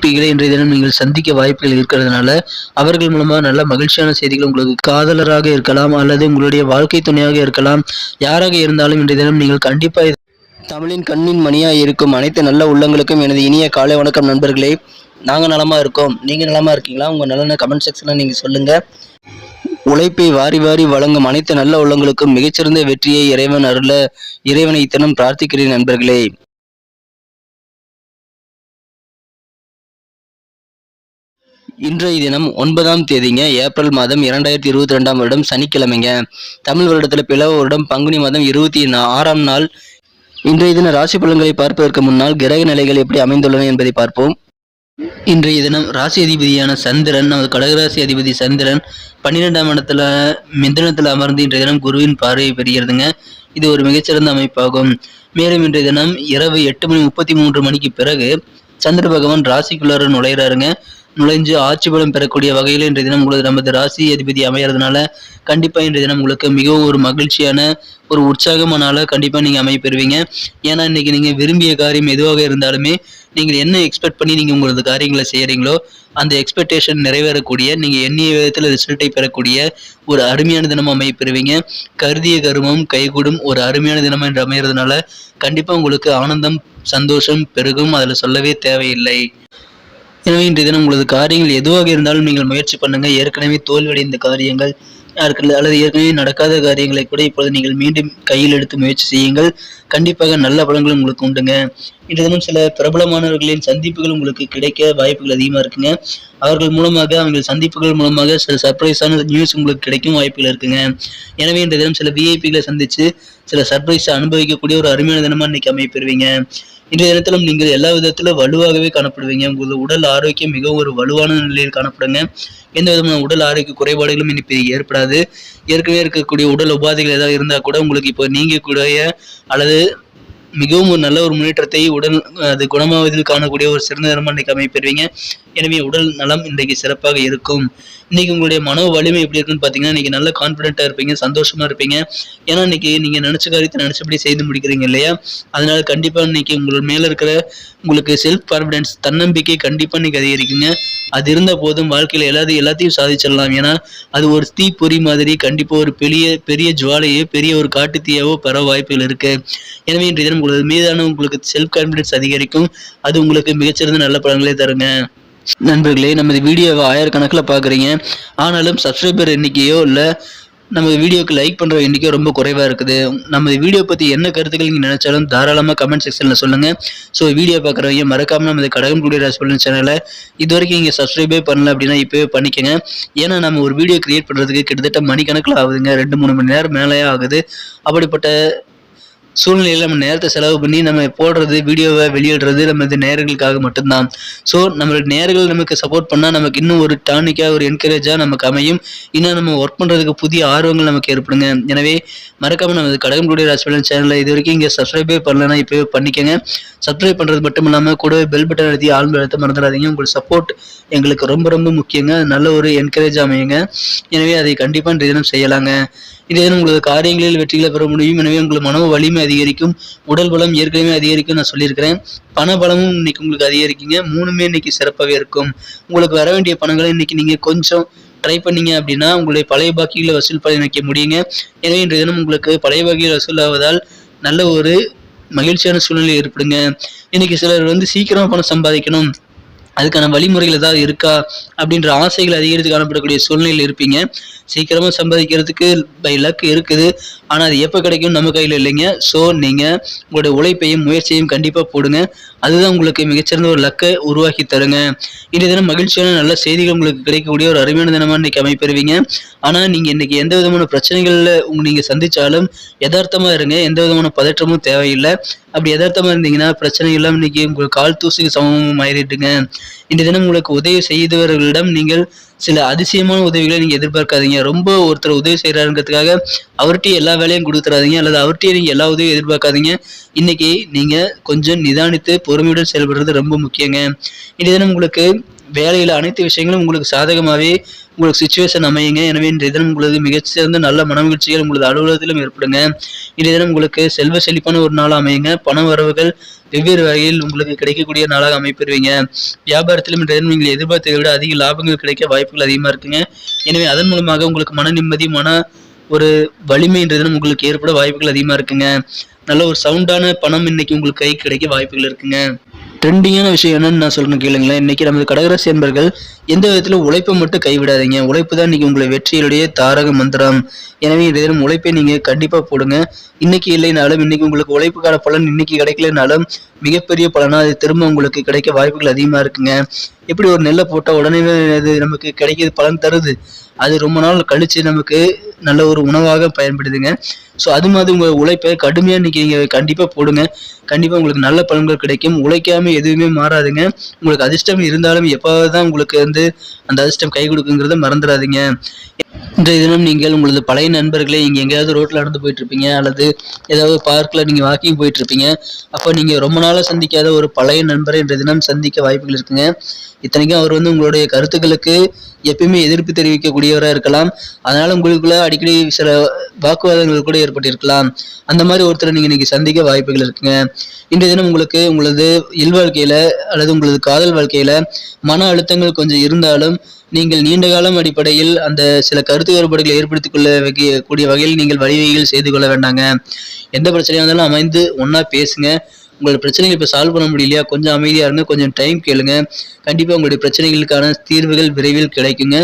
இன்றைய தினம் நீங்கள் சந்திக்க வாய்ப்புகள் இருக்கிறதுனால அவர்கள் மூலமா நல்ல மகிழ்ச்சியான செய்திகள் உங்களுக்கு காதலராக இருக்கலாம் அல்லது உங்களுடைய வாழ்க்கை துணையாக இருக்கலாம். யாராக இருந்தாலும் இன்றைய தினம் நீங்கள் கண்டிப்பா தமிழின் கண்ணின் மணியாக இருக்கும் அனைத்து நல்ல உள்ளங்களுக்கும் எனது இனிய காலை வணக்கம் நண்பர்களே. நாங்கள் நலமா இருக்கோம். நீங்க நலமா இருக்கீங்களா? உங்க நலனை கமெண்ட் செக்ஷன்ல நீங்க சொல்லுங்க. உழைப்பை வாரி வாரி வழங்கும் அனைத்து நல்ல உள்ளங்களுக்கும் மிகச்சிறந்த வெற்றியை இறைவன் அருள இறைவனை இத்தனம் பிரார்த்திக்கிறேன் நண்பர்களே. இன்றைய தினம் 9ஆம் தேதிங்க, ஏப்ரல் மாதம் 2022ஆம் வருடம் சனிக்கிழமைங்க. தமிழ் வருடத்துல பிளவ வருடம் பங்குனி மாதம் 26ஆம் நாள். இன்றைய தின ராசி பலன்களை பார்ப்பதற்கு முன்னால் கிரக நிலைகள் எப்படி அமைந்துள்ளன என்பதை பார்ப்போம். இன்றைய தினம் ராசி அதிபதியான சந்திரன், நமது கடகராசி அதிபதி சந்திரன் 12ஆம் இடத்துல மிதனத்தில் அமர்ந்து இன்றைய தினம் குருவின் பார்வையை பெறுகிறதுங்க. இது ஒரு மிகச்சிறந்த அமைப்பாகும். மேலும் இன்றைய தினம் இரவு 8:33 பிறகு சந்திர பகவான் ராசிக்குள்ளார நுழைகிறாருங்க. நுழைஞ்சு ஆட்சி பலம் பெறக்கூடிய வகையில் இன்றைய தினம் உங்களுக்கு நமது ராசி அதிபதி அமையறதுனால கண்டிப்பா இன்றைய தினம் உங்களுக்கு மிகவும் ஒரு மகிழ்ச்சியான ஒரு உற்சாகமான நாள கண்டிப்பா நீங்க அமைப்பெறுவீங்க. ஏன்னா இன்னைக்கு நீங்க விரும்பிய காரியம் எதுவாக இருந்தாலுமே நீங்கள் என்ன எக்ஸ்பெக்ட் பண்ணி நீங்க உங்களது காரியங்களை செய்யறீங்களோ அந்த எக்ஸ்பெக்டேஷன் நிறைவேறக்கூடிய, நீங்க எண்ணிய விதத்துல ரிசல்ட்டை பெறக்கூடிய ஒரு அருமையான தினமும் அமைப்பெறுவீங்க. கருதிய கருமம் கைகூடும் ஒரு அருமையான தினம் என்று அமையறதுனால கண்டிப்பா உங்களுக்கு ஆனந்தம் சந்தோஷம் பெருகும். அதுல சொல்லவே தேவையில்லை. எனவே இன்றைய தினம் உங்களது காரியங்கள் எதுவாக இருந்தாலும் நீங்கள் முயற்சி பண்ணுங்க. ஏற்கனவே தோல்வியடைந்த காரியங்கள் அல்லது ஏற்கனவே நடக்காத காரியங்களை கூட இப்பொழுது நீங்கள் மீண்டும் கையில் எடுத்து முயற்சி செய்யுங்கள். கண்டிப்பாக நல்ல பலன்கள் உங்களுக்கு உண்டுங்க. இன்றைய தினம் சில பிரபலமானவர்களின் சந்திப்புகள் உங்களுக்கு கிடைக்க வாய்ப்புகள் அதிகமா இருக்குங்க. அவர்கள் மூலமாக அவங்க சந்திப்புகள் மூலமாக சில சர்ப்ரைஸான நியூஸ் உங்களுக்கு கிடைக்கும் வாய்ப்புகள் இருக்குங்க. எனவே இன்றைய தினம் சில விஐபிகளை சந்திச்சு சில சர்ப்ரைஸை அனுபவிக்கக்கூடிய ஒரு அருமையான தினமா இன்னைக்கு அமைப்பெறுவீங்க. இன்றைய தினத்திலும் நீங்கள் எல்லா விதத்திலும் வலுவாகவே காணப்படுவீங்க. உங்களது உடல் ஆரோக்கியம் மிகவும் ஒரு வலுவான நிலையில் காணப்படுங்க. எந்த விதமான உடல் ஆரோக்கிய குறைபாடுகளும் இன்னைக்கு ஏற்படாது. ஏற்கனவே இருக்கக்கூடிய உடல் உபாதைகள் ஏதாவது இருந்தால் கூட உங்களுக்கு இப்போ நீங்கக்கூடிய அல்லது மிகவும் ஒரு நல்ல ஒரு முன்னேற்றத்தை உடல் அது குணமாவதில் காணக்கூடிய ஒரு சிறந்த தினமா இன்னைக்கு அமைப்பெறுவீங்க. எனவே உடல் நலம் இன்றைக்கு சிறப்பாக இருக்கும். இன்னைக்கு உங்களுடைய மன வலிமை எப்படி இருக்குன்னு பார்த்தீங்கன்னா இன்னைக்கு நல்ல கான்ஃபிடென்ட்டாக இருப்பீங்க, சந்தோஷமா இருப்பீங்க. ஏன்னா இன்னைக்கு நீங்க நினைச்ச காரியத்தை நினைச்சபடி செய்து முடிக்கிறீங்க இல்லையா? அதனால கண்டிப்பா இன்னைக்கு உங்கள் மேல இருக்கிற உங்களுக்கு செல்ஃப் கான்ஃபிடன்ஸ் தன்னம்பிக்கை கண்டிப்பா இன்னைக்கு அதிகரிக்குங்க. அது இருந்த போதும் வாழ்க்கையில எல்லாத்தையும் சாதிச்சிடலாம். ஏன்னா அது ஒரு தீப்பொறி மாதிரி கண்டிப்பா ஒரு பெரிய ஜுவாலையோ பெரிய ஒரு காட்டு தீயாவோ பெற வாய்ப்புகள் இருக்கு. எனவே இன்றைய தினம் உங்களது மீதான உங்களுக்கு செல்ஃப் கான்ஃபிடன்ஸ் அதிகரிக்கும். அது உங்களுக்கு மிகச்சிறந்த நல்ல பலன்களே தருங்க. நண்பர்களே, நமது வீடியோவை ஆயிரக்கணக்கில் பார்க்குறீங்க. ஆனாலும் சப்ஸ்கிரைபர் எண்ணிக்கையோ இல்லை நமது வீடியோக்கு லைக் பண்ணுற எண்ணிக்கையோ ரொம்ப குறைவாக இருக்குது. நமது வீடியோ பற்றி என்ன கருத்துக்கள் நீங்கள் நினைச்சாலும் தாராளமாக கமெண்ட் செக்ஷனில் சொல்லுங்கள். ஸோ வீடியோ பார்க்குறவங்க மறக்காமல் நமது கடகம் குடி ராசி பலன் சேனலை இது வரைக்கும் நீங்கள் சப்ஸ்கிரைபே பண்ணல அப்படின்னா இப்போவே பண்ணிக்கோங்க. ஏன்னா நம்ம ஒரு வீடியோ கிரியேட் பண்ணுறதுக்கு கிட்டத்தட்ட மணிக்கணக்கில் ஆகுதுங்க. 2-3 மணி நேரம் மேலேயே ஆகுது. அப்படிப்பட்ட சூழ்நிலையில் நம்ம நேரத்தை செலவு பண்ணி நம்ம போடுறது வீடியோவை வெளியிடுறது நமது நேயர்களுக்காக மட்டும்தான். ஸோ நம்மளோட நேயர்கள் நமக்கு சப்போர்ட் பண்ணால் நமக்கு இன்னும் ஒரு டானிக்காக ஒரு என்கரேஜாக நமக்கு அமையும். இன்னும் நம்ம ஒர்க் பண்ணுறதுக்கு புதிய ஆர்வங்கள் நமக்கு ஏற்படுங்க. எனவே மறக்காமல் நமது கடகம் குடி ராசி பலன் சேனலை இது வரைக்கும் இங்கே சப்ஸ்கிரைபே பண்ணலன்னா இப்போவே பண்ணிக்கோங்க. சப்ஸ்கிரைப் பண்ணுறது மட்டும் இல்லாமல் கூடவே பெல் பட்டன் அழுத்தி ஆல் அழுத்த மறந்துடாதீங்க. உங்களோட சப்போர்ட் எங்களுக்கு ரொம்ப ரொம்ப முக்கியங்க. நல்ல ஒரு என்கரேஜ் அமையுங்க. எனவே அதை கண்டிப்பாக இன்றைய தினம் செய்யலாங்க. இன்றைய தினம் உங்களது காரியங்களில் வெற்றிகளை பெற முடியும். எனவே உங்களுக்கு மன வலிமை அதிகரிக்கும், உடல் பலம் ஏற்கனவே அதிகரிக்கும் நான் சொல்லியிருக்கிறேன். பண பலமும் இன்னைக்கு உங்களுக்கு அதிகரிக்குங்க. 3மே இன்னைக்கு சிறப்பாகவே இருக்கும். உங்களுக்கு வர வேண்டிய பணங்களை இன்னைக்கு நீங்க கொஞ்சம் ட்ரை பண்ணீங்க அப்படின்னா உங்களுடைய பழைய பாக்கிகளை வசூல் பண்ணி வைக்க முடியுங்க. எனவே இன்றைய தினம் உங்களுக்கு பழைய பாக்கிகள் வசூல் ஆவதால் நல்ல ஒரு மகிழ்ச்சியான சூழ்நிலை ஏற்படுங்க. இன்னைக்கு சிலர் சீக்கிரமா பணம் சம்பாதிக்கணும், அதுக்கான வழிமுறைகள் ஏதாவது இருக்கா அப்படின்ற ஆசைகள் அதிகரித்து காணப்படக்கூடிய சூழ்நிலையில் இருப்பீங்க. சீக்கிரமாக சம்பாதிக்கிறதுக்கு பை லக் இருக்குது. ஆனால் அது எப்போ கிடைக்கும் நம்ம கையில் இல்லைங்க. ஸோ நீங்கள் உங்களுடைய உழைப்பையும் முயற்சியையும் கண்டிப்பாக போடுங்க. அதுதான் உங்களுக்கு மிகச்சிறந்த ஒரு லக்கை உருவாக்கி தருங்க. இன்றைய தினம் மகிழ்ச்சியான நல்ல செய்திகள் உங்களுக்கு கிடைக்கக்கூடிய ஒரு அருமையான தினமாக இன்னைக்கு அமைப்பெறுவீங்க. ஆனால் நீங்கள் இன்னைக்கு எந்த விதமான பிரச்சனைகளில் நீங்கள் சந்தித்தாலும் யதார்த்தமாக இருங்க. எந்த விதமான பதற்றமும் தேவையில்லை. அப்படி யதார்த்தமாக இருந்தீங்கன்னா பிரச்சனை இல்லாமல் இன்னைக்கு உங்களுக்கு கால் தூசுக்கு சமமும் ஆயிட்டுங்க. இன்றைய தினம் உங்களுக்கு உதவி செய்தவர்களிடம் நீங்கள் சில அதிசயமான உதவிகளை நீங்க எதிர்பார்க்காதீங்க. ரொம்ப ஒருத்தர் உதவி செய்யறாருங்கிறதுக்காக அவர்கிட்டயே எல்லா வேலையும் கொடுத்துறாதீங்க, அல்லது அவர்கிட்டயே நீங்க எல்லா உதவியும் எதிர்பார்க்காதீங்க. இன்னைக்கு நீங்க கொஞ்சம் நிதானித்து பொறுமையுடன் செயல்படுறது ரொம்ப முக்கியங்க. இன்றைய தினம் உங்களுக்கு வேலையில் அனைத்து விஷயங்களும் உங்களுக்கு சாதகமாகவே உங்களுக்கு சுச்சுவேஷன் அமையுங்க. எனவே இன்றைய தினம் உங்களுக்கு மிகச்சிறந்த நல்ல மனமகிழ்ச்சிகள் உங்களது அலுவலகத்திலும் ஏற்படுங்க. இன்றைய தினம் உங்களுக்கு செல்வ செழிப்பான ஒரு நாளாக அமையுங்க. பண வரவுகள் வெவ்வேறு வகையில் உங்களுக்கு கிடைக்கக்கூடிய நாளாக அமைப்பெறுவீங்க. வியாபாரத்திலும் இன்றைய தினம் நீங்கள் எதிர்பார்த்ததை விட அதிக லாபங்கள் கிடைக்க வாய்ப்புகள் அதிகமாக இருக்குங்க. எனவே அதன் மூலமாக உங்களுக்கு மன நிம்மதி, ஒரு வலிமை இன்றைய தினம் உங்களுக்கு ஏற்பட வாய்ப்புகள் அதிகமாக இருக்குங்க. நல்ல ஒரு சவுண்டான பணம் இன்னைக்கு உங்களுக்கு கை கிடைக்க வாய்ப்புகள் இருக்குங்க. ட்ரெண்டிங்கான விஷயம் என்னன்னு நான் சொல்றேன் கேளுங்களேன். இன்னைக்கு நமது கடகராசி என்பர்கள் எந்த விதத்திலும் உழைப்பை மட்டும் கைவிடாதீங்க. உழைப்பு தான் இன்னைக்கு உங்களை வெற்றியுடைய தாரக மந்திரம். எனவே இன்றைய தினம் உழைப்பை நீங்க கண்டிப்பா போடுங்க. இன்னைக்கு இல்லைனாலும் இன்னைக்கு உங்களுக்கு உழைப்புக்கான பலன் இன்னைக்கு கிடைக்கலனாலும் மிகப்பெரிய பலனா அது திரும்ப உங்களுக்கு கிடைக்க வாய்ப்புகள் அதிகமா இருக்குங்க. எப்படி ஒரு நெல்லை போட்டா உடனே அது நமக்கு கிடைக்கிது, பலன் தருது, அது ரொம்ப நாள் கழிச்சு நமக்கு நல்ல ஒரு உணவாக பயன்படுதுங்க. ஸோ அது மாதிரி உங்கள் உழைப்பை கடுமையாக இன்னைக்கு நீங்கள் கண்டிப்பாக போடுங்க. கண்டிப்பாக உங்களுக்கு நல்ல பலன்கள் கிடைக்கும். உழைக்காம எதுவுமே மாறாதுங்க. உங்களுக்கு அதிர்ஷ்டம் இருந்தாலும் எப்போது தான் உங்களுக்கு அந்த அதிர்ஷ்டம் கை கொடுக்குங்கிறத மறந்துடாதீங்க. இன்றைய தினம் நீங்கள் உங்களது பழைய நண்பர்களை இங்கே எங்கேயாவது ரோட்டில் நடந்து போயிட்டு இருப்பீங்க, அல்லது ஏதாவது பார்க்கில் நீங்கள் வாக்கிங் போயிட்டு இருப்பீங்க. அப்போ நீங்கள் ரொம்ப நாளாக சந்திக்காத ஒரு பழைய நண்பரை இன்றைய தினம் சந்திக்க வாய்ப்புகள் இருக்குங்க. இத்தனைக்கும் அவர் உங்களுடைய கருத்துக்களுக்கு எப்பயுமே எதிர்ப்பு தெரிவிக்கக்கூடியவராக இருக்கலாம். அதனால உங்களுக்குள்ள அடிக்கடி சில வாக்குவாதங்கள் கூட ஏற்பட்டிருக்கலாம். அந்த மாதிரி ஒருத்தரை நீங்கள் இன்னைக்கு சந்திக்க வாய்ப்புகள் இருக்குங்க. இன்றைய தினம் உங்களுக்கு உங்களது இல்வாழ்க்கையில அல்லது உங்களது காதல் வாழ்க்கையில மன அழுத்தங்கள் கொஞ்சம் இருந்தாலும் நீங்கள் நீண்ட காலம் அடிப்படையில் அந்த சில கருத்து வேறுபாடுகளை ஏற்படுத்திக் கொள்ள கூடிய வகையில் நீங்கள் வழிவகைகள் செய்து கொள்ள வேண்டாங்க. எந்த பிரச்சனையாக இருந்தாலும் அமைந்து ஒன்றா பேசுங்க. உங்களோட பிரச்சனைகள் இப்போ சால்வ் பண்ண முடியலையா, கொஞ்சம் அமைதியாக இருங்க, கொஞ்சம் டைம் கேளுங்க. கண்டிப்பாக உங்களுடைய பிரச்சனைகளுக்கான தீர்வுகள் விரைவில் கிடைக்குங்க.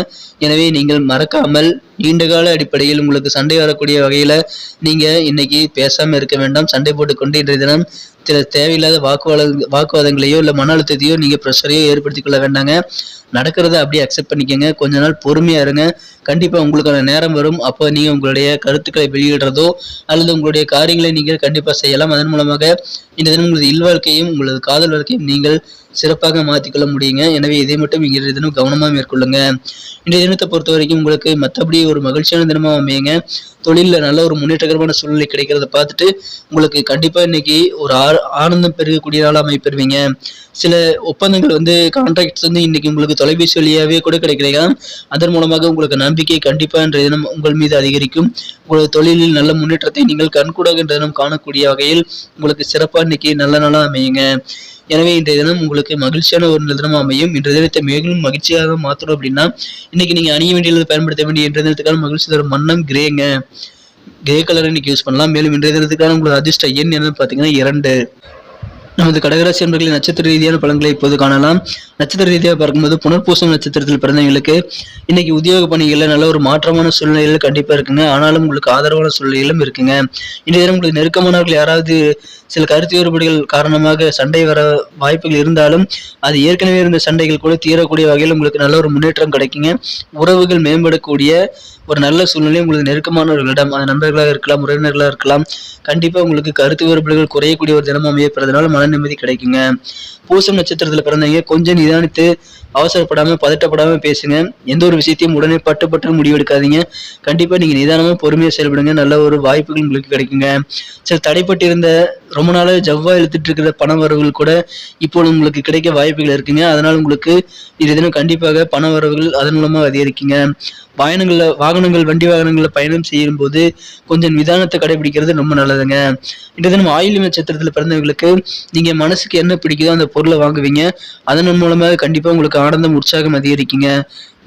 எனவே நீங்கள் மறக்காமல் நீண்டகால அடிப்படையில் உங்களுக்கு சண்டை வரக்கூடிய வகையில் நீங்கள் இன்னைக்கு பேசாமல் இருக்க வேண்டாம். சண்டை போட்டுக்கொண்டு இன்றைய தினம் சில தேவையில்லாத வாக்குவாதங்களையோ இல்லை மன அழுத்தத்தையோ நீங்கள் ப்ரெஷரையோ ஏற்படுத்தி கொள்ள வேண்டாங்க. நடக்கிறத அப்படியே அக்செப்ட் பண்ணிக்கோங்க. கொஞ்ச நாள் பொறுமையாக இருங்க. கண்டிப்பாக உங்களுக்கான நேரம் வரும். அப்போ நீங்கள் உங்களுடைய கருத்துக்களை வெளியிடுறதோ அல்லது உங்களுடைய காரியங்களை நீங்கள் கண்டிப்பாக செய்யலாம். அதன் மூலமாக இந்த தினம் உங்களது இல்வாழ்க்கையும் உங்களது காதல் வாழ்க்கையும் நீங்கள் சிறப்பாக மாற்றிக்கொள்ள முடியுங்க. எனவே இதை மட்டும் இன்றைய தினம் கவனமாக மேற்கொள்ளுங்க. இன்றைய தினத்தை பொறுத்த வரைக்கும் உங்களுக்கு மற்றபடி ஒரு மகிழ்ச்சியான தினமாக அமையுங்க. தொழிலில் நல்ல ஒரு முன்னேற்றகரமான சூழ்நிலை கிடைக்கிறத பார்த்துட்டு உங்களுக்கு கண்டிப்பாக இன்னைக்கு ஒரு ஆனந்தம் பெருகக்கூடிய நாளாக அமைப்பெறுவீங்க. சில ஒப்பந்தங்கள் கான்ட்ராக்ட்ஸ் இன்னைக்கு உங்களுக்கு தொலைபேசி வழியாகவே கூட கிடைக்கலாம். அதன் மூலமாக உங்களுக்கு நம்பிக்கை கண்டிப்பாக இன்றைய தினம் உங்கள் மீது அதிகரிக்கும். உங்களது தொழிலில் நல்ல முன்னேற்றத்தை நீங்கள் கண்கூடாக இன்றைய தினம் காணக்கூடிய வகையில் உங்களுக்கு சிறப்பாக இன்னைக்கு நல்ல நாளாக அமையுங்க. எனவே இன்றைய தினம் உங்களுக்கு மகிழ்ச்சியான ஒரு தினமாக அமையும். இன்றைய தினத்தை மேலும் மகிழ்ச்சியாக மாற்றணும் அப்படின்னா இன்னைக்கு நீங்கள் அணிய வேண்டியது பயன்படுத்த வேண்டிய இன்றைய தினத்துக்கான மகிழ்ச்சி தரும் வண்ணம் கிரேங்க. கிரே கலரை இன்னைக்கு யூஸ் பண்ணலாம். மேலும் இன்றைய தினத்துக்கான உங்களுக்கு அதிர்ஷ்ட எண் என்னன்னு பார்த்தீங்கன்னா 2. நமது கடகராசி என்பர்களின் நட்சத்திர ரீதியான பலன்களை இப்போது காணலாம். நட்சத்திர ரீதியாக பார்க்கும்போது புனர்பூசம் நட்சத்திரத்தில் பிறந்தவங்களுக்கு இன்னைக்கு உத்தியோக பணிகளில் நல்ல ஒரு மாற்றமான சூழ்நிலைகள் கண்டிப்பாக இருக்குங்க. ஆனாலும் உங்களுக்கு ஆதரவான சூழ்நிலைகளும் இருக்குங்க. இன்றைய தினம் உங்களுக்கு நெருக்கமானவர்கள் யாராவது சில கருத்து வேறுபாடுகள் காரணமாக சண்டை வர வாய்ப்புகள் இருந்தாலும் அது ஏற்கனவே இருந்த சண்டைகள் கூட தீரக்கூடிய வகையில் உங்களுக்கு நல்ல ஒரு முன்னேற்றம் கிடைக்குங்க. உறவுகள் மேம்படக்கூடிய ஒரு நல்ல சூழ்நிலை உங்களுக்கு நெருக்கமானவர்களிடம், அது நண்பர்களாக இருக்கலாம், உறவினர்களாக இருக்கலாம், கண்டிப்பாக உங்களுக்கு கருத்து வேறுபாடுகள் குறையக்கூடிய ஒரு தினமும் அமையப்படுறதுனால மன நிம்மதி கிடைக்குங்க. பூசம் நட்சத்திரத்தில் பிறந்தவங்க கொஞ்சம் நிதானித்து அவசரப்படாமல் பதட்டப்படாமல் பேசுங்க. எந்த ஒரு விஷயத்தையும் உடனே பட்டு முடிவெடுக்காதீங்க. கண்டிப்பாக நீங்கள் நிதானமாக பொறுமையாக செயல்படுங்க. நல்ல ஒரு வாய்ப்புகள் உங்களுக்கு கிடைக்குங்க. சில தடைப்பட்டு இருந்த ரொம்ப நாளாக ஜவ்வாக இழுத்துட்டு இருக்கிற பண வரவுகள் கூட இப்போது உங்களுக்கு கிடைக்க வாய்ப்புகள் இருக்குங்க. அதனால் உங்களுக்கு இது தினம் கண்டிப்பாக பண வரவுகள் அதன் மூலமாக அதிகரிக்குங்க. வாகனங்கள் வண்டி வாகனங்களில் பயணம் செய்யும் போது கொஞ்சம் நிதானத்தை கடைபிடிக்கிறது ரொம்ப நல்லதுங்க. இந்த தினம் ஆயில்ய நட்சத்திரத்தில் பிறந்தவங்களுக்கு நீங்க மனசுக்கு என்ன பிடிக்குதோ அந்த பொருளை வாங்குவீங்க. அதன் மூலமாக கண்டிப்பா உங்களுக்கு ஆனந்தம், உற்சாகம் அதிகரிக்குங்க.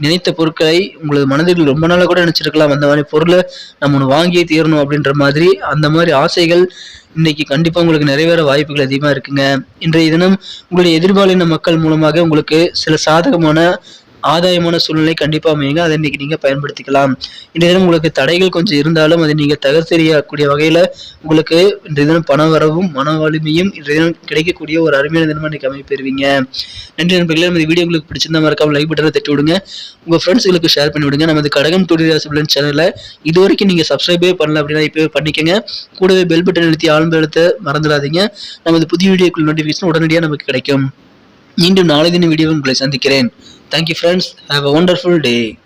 நினைத்த பொருட்களை உங்களது மனதில் ரொம்ப நாளாக கூட நினைச்சிருக்கலாம், அந்த மாதிரி பொருளை நம்ம ஒன்று வாங்கியே தீரணும் அப்படின்ற மாதிரி. அந்த மாதிரி ஆசைகள் இன்னைக்கு கண்டிப்பா உங்களுக்கு நிறைவேற வாய்ப்புகள் அதிகமா இருக்குங்க. இன்றைய தினம் உங்களுடைய எதிர்பாலின மக்கள் மூலமாக உங்களுக்கு சில சாதகமான ஆதாயமான சூழ்நிலை கண்டிப்பா அமையுங்க. அதை இன்னைக்கு நீங்க பயன்படுத்திக்கலாம். இந்த தினம் உங்களுக்கு தடைகள் கொஞ்சம் இருந்தாலும் அதை நீங்க தகர்த்தெறியக்கூடிய வகையில உங்களுக்கு இந்த தினம் பண வரவும் மன வலிமையும் இந்த தினம் கிடைக்கக்கூடிய ஒரு அருமையான தினமா இன்னைக்கு அமைப்பெறுவீங்க. நன்றி நண்பர்களே. நம்ம வீடியோ உங்களுக்கு பிடிச்சிருந்தா மறக்காம லைக் பட்டனை தட்டி விடுங்க. உங்க ஃப்ரெண்ட்ஸ்களுக்கு ஷேர் பண்ணி விடுங்க. நமது கடகம் தொழில் ராசி சேனலை இது வரைக்கும் நீங்க சப்ஸ்கிரைபே பண்ணல அப்படின்னா இப்பவே பண்ணிக்கங்க. கூடவே பெல் பட்டன் அழுத்தி ஆழ்ந்த எழுத்த மறந்துடாதீங்க. நமது புதிய வீடியோக்குள் நோட்டிபிகேஷன் உடனடியாக நமக்கு கிடைக்கும். மீண்டும் நாளை தின வீடியோவில் உங்களை சந்திக்கிறேன். Thank you friends. Have a wonderful day.